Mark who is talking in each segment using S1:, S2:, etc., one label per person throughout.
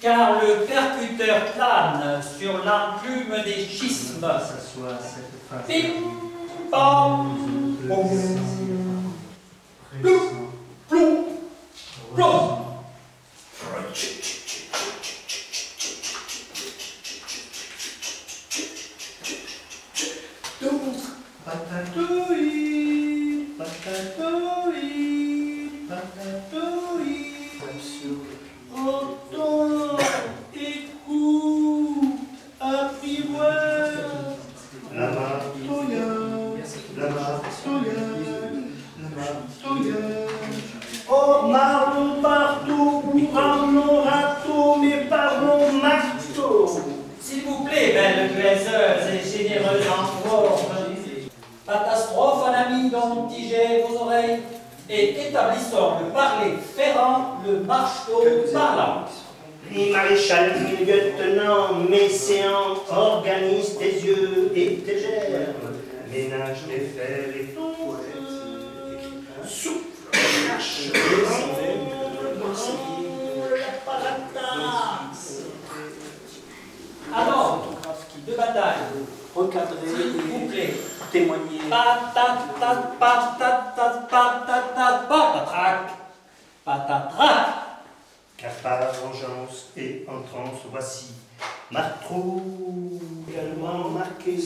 S1: Car le percuteur plane sur l'enclume des schismes. Bim, bam, boum, plou, plou, plou.
S2: Patatouille, patatouille, patatouille. Entends, écoute, apprivoise. La martouille, la martouille, la martouille. Oh, marteau partout, pour un râteau, mais par mon marteau.
S1: S'il vous plaît, belle glaiseuse et généreuse en forme, catastrophe en ami dont tigez vos oreilles et établissons le parler ferrant, le marteau parlant.
S2: Les maréchal, les lieutenants, mécéans, organisent tes yeux et tes germes, ménage tes fers et ton souffle, lâche
S1: Alors, de bataille,
S2: recadrer,
S1: s'il vous plaît,
S2: témoigner.
S1: patatat, patatat, patatat, patatrac, patatrac.
S2: Cafard, vengeance et entrance, voici. Marteau, également marqué.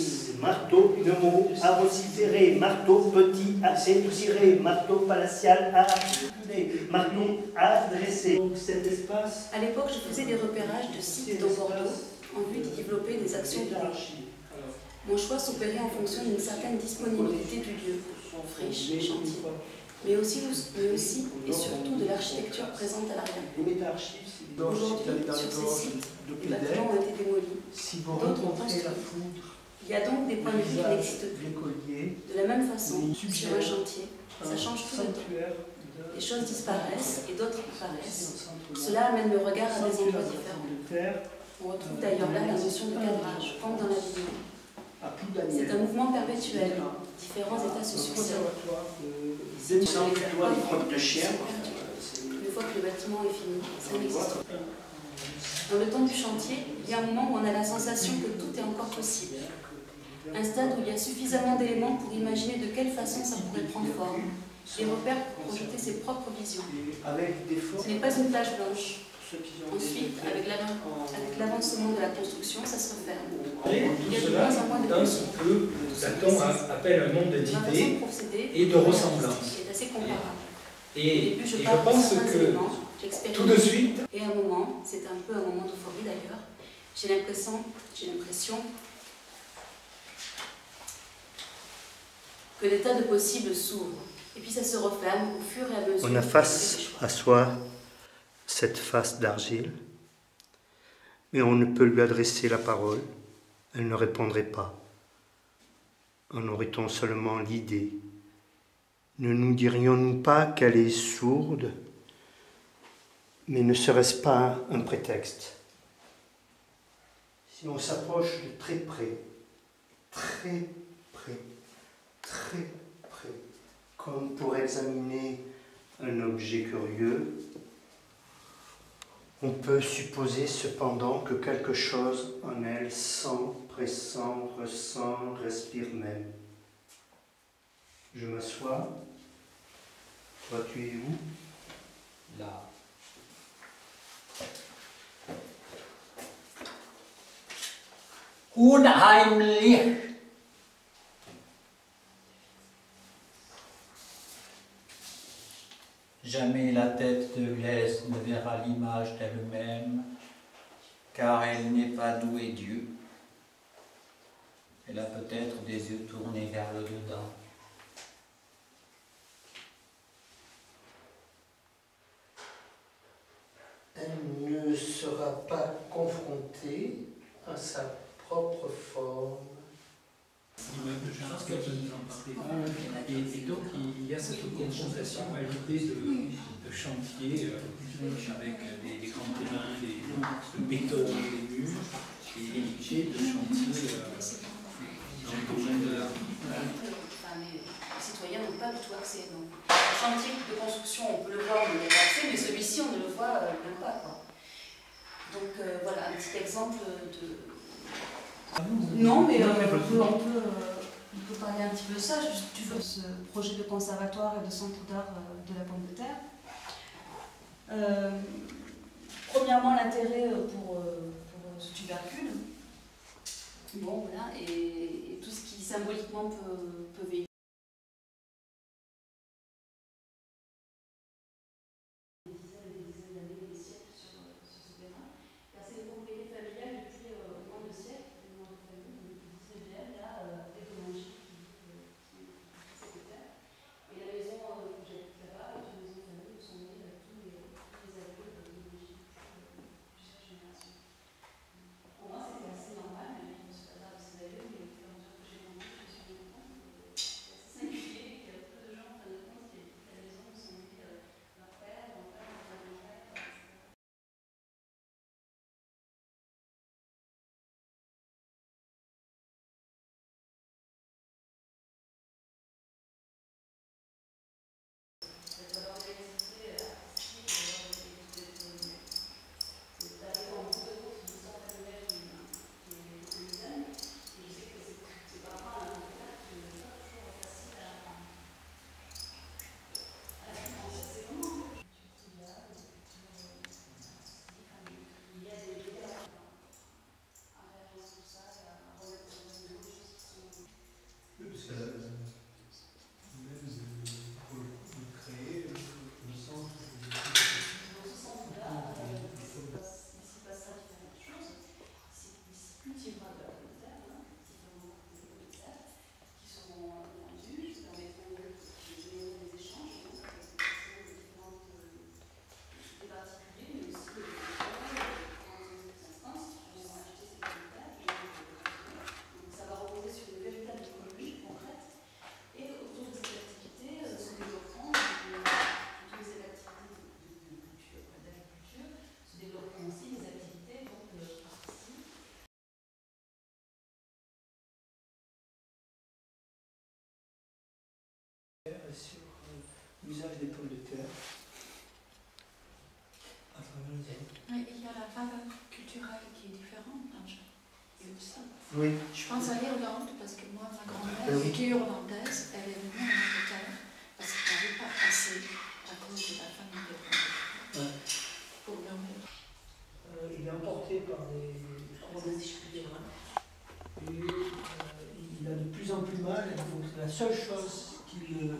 S2: Marteau, une mot à vociférer. Marteau, petit à étirer. Marteau, palatial à articuler. Marteau, adressé. Donc cet espace.
S3: À l'époque, je faisais des repérages de sites dans Bordeaux en vue de développer des actions de Mon choix s'opérait en fonction d'une certaine disponibilité du lieu, friche, chantier, mais aussi et surtout de l'architecture présente à l'arrière. Aujourd'hui, sur ces sites, les bâtiments ont été démolis, d'autres ont construit. Il y a donc des points de vue qui n'existent plus. De la même façon, sur un chantier, ça change tout le temps. Les choses disparaissent et d'autres apparaissent. Cela amène le regard à des endroits différents. On retrouve d'ailleurs là la notion de cadrage, comme dans la vidéo. C'est un mouvement perpétuel. Différents états se succèdent. Une fois que le bâtiment est fini, ça n'existe plus. Dans le temps du chantier, il y a un moment où on a la sensation que tout est encore possible. Un stade où il y a suffisamment d'éléments pour imaginer de quelle façon ça pourrait prendre forme. Des repères pour projeter ses propres visions. Ce n'est pas une plage blanche. Ensuite, avec l'avancement de la construction, ça se referme. Il y a de moins en moins de
S4: ce que Platon appelle un monde d'idées et de ressemblances.
S3: C'est assez comparable.
S4: Et je pense que tout de suite...
S3: Et à un moment, c'est un peu un moment d'euphorie d'ailleurs, j'ai l'impression que des tas de possibles s'ouvrent. Et puis ça se referme au fur et à mesure.
S2: On a face à soi cette face d'argile, mais on ne peut lui adresser la parole, elle ne répondrait pas. En aurait-on seulement l'idée? Ne nous dirions-nous pas qu'elle est sourde? Mais ne serait-ce pas un prétexte? Si on s'approche de très près, très près, très près, comme pour examiner un objet curieux, on peut supposer cependant que quelque chose en elle sent, pressent, ressent, respire même. Je m'assois. Toi, tu es où?
S1: Là. Unheimlich. Jamais la tête de Glaise ne verra l'image d'elle-même, car elle n'est pas douée Dieu. Elle a peut-être des yeux tournés vers le dedans.
S2: Elle ne sera pas confrontée à sa propre forme.
S4: Je pense qu'elle peut nous en parler. Et donc il y a cette confrontation à l'idée de chantier avec des grands terrains, le béton, les murs, et l'idée de chantier dans le domaine de l'art.
S3: c'est non. Le chantier de construction, on peut le voir, on est accès, mais celui-ci, on ne le voit même pas, quoi. Donc voilà, un petit exemple de... Non, mais on peut parler un petit peu de ça. Tu veux ce projet de conservatoire et de centre d'art de la pomme de terre. Premièrement, l'intérêt pour ce tubercule. Bon, voilà, et tout ce qui symboliquement peut véhiculer. Des dizaines et des dizaines d'années, des siècles sur ce terrain. Car c'est une propriété familiale depuis moins de siècles, une grande famille, depuis le 19e, là, écologique, qui est propriétaire. Et la maison que j'habite là-bas est une maison de famille où sont nés tous les aïeux de l'écologie plusieurs générations. Pour moi, c'était assez normal, mais je ne me suis pas de ces aïeux, mais au fur et à mesure que j'ai grandi, je me suis rendu compte que c'est assez singulier et qu'il y a peu de gens en fin de compte qui habitent la maison où sont nés leur père, grand-père, grand-père, etc.
S5: Sur l'usage des pommes de terre à travers les autres.
S3: Oui, il y a la valeur culturelle qui est différente dans chaque.
S2: Oui.
S3: Je pense à l'Irlande parce que moi, ma grand-mère, qui est irlandaise, elle est venue en Angleterre parce qu'elle n'avait pas assez à cause de la famille de pommes pour murmurer.
S5: Il est emporté par des problèmes souterrains et il a de plus en plus mal. Et donc la seule chose qu'il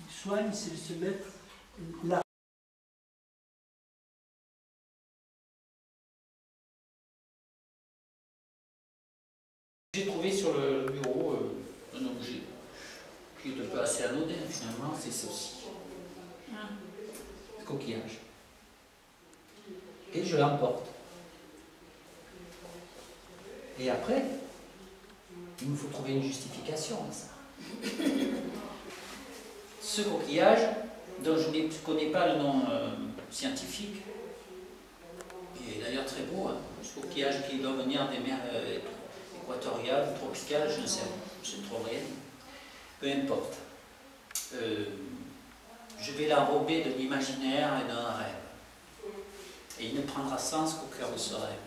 S5: soigne, c'est de se mettre là.
S4: J'ai trouvé sur le bureau un objet qui est un peu assez anodin finalement, c'est ceci. Le coquillage. Et je l'emporte. Et après, il me faut trouver une justification à ça. Ce coquillage, dont je ne connais pas le nom scientifique, il est d'ailleurs très beau, hein, ce coquillage qui doit venir des mers équatoriales, tropicales, je ne sais trop rien. Peu importe. Je vais l'enrober de l'imaginaire et d'un rêve. Et il ne prendra sens qu'au cœur de ce rêve.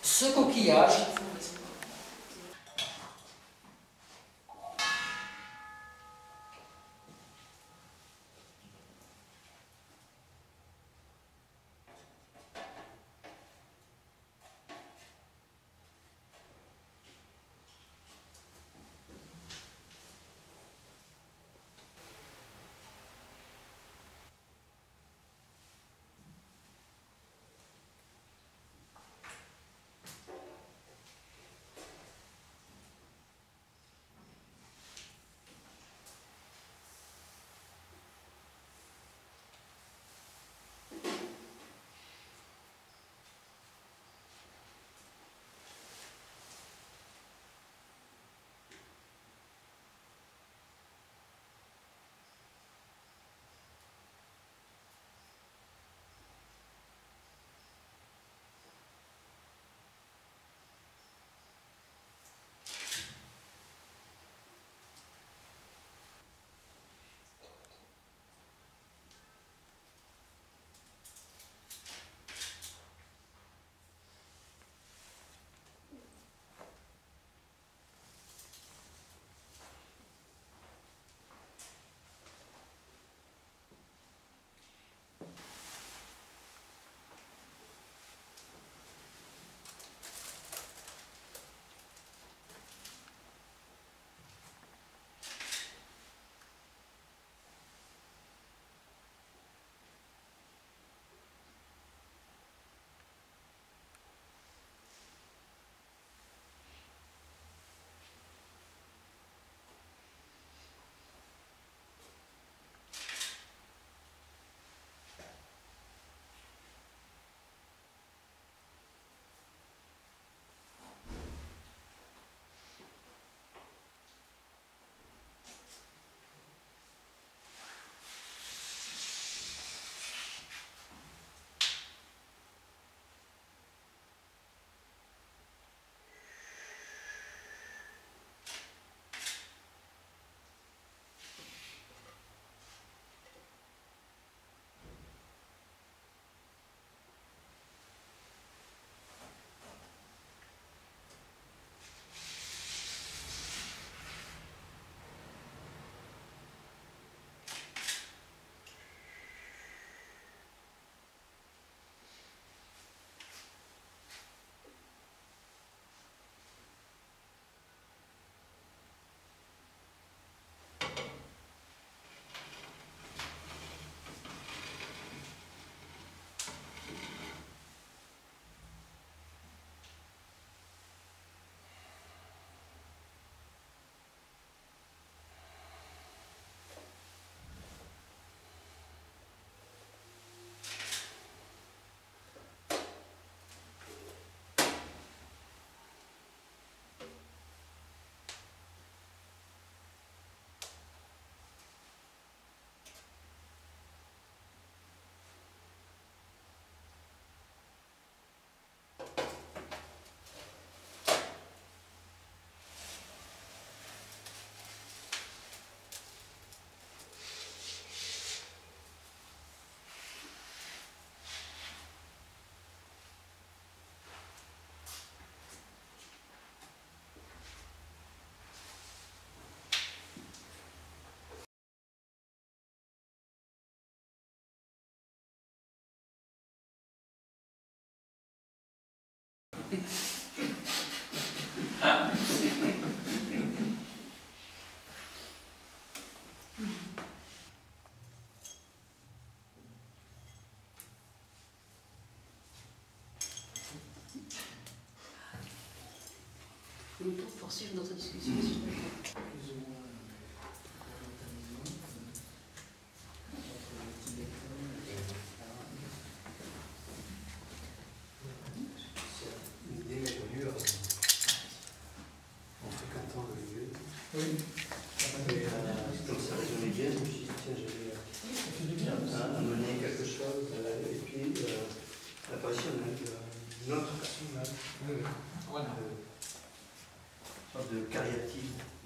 S4: Ce coquillage,
S3: on peut poursuivre notre discussion sur le temps.
S2: En fréquentant le lieu.
S4: Oui.
S2: Comme ça résonnait bien, je me suis dit, tiens, j'avais amené quelque chose, et puis l'apparition d'un autre personnage,
S4: Voilà.
S2: sorte de cariatide.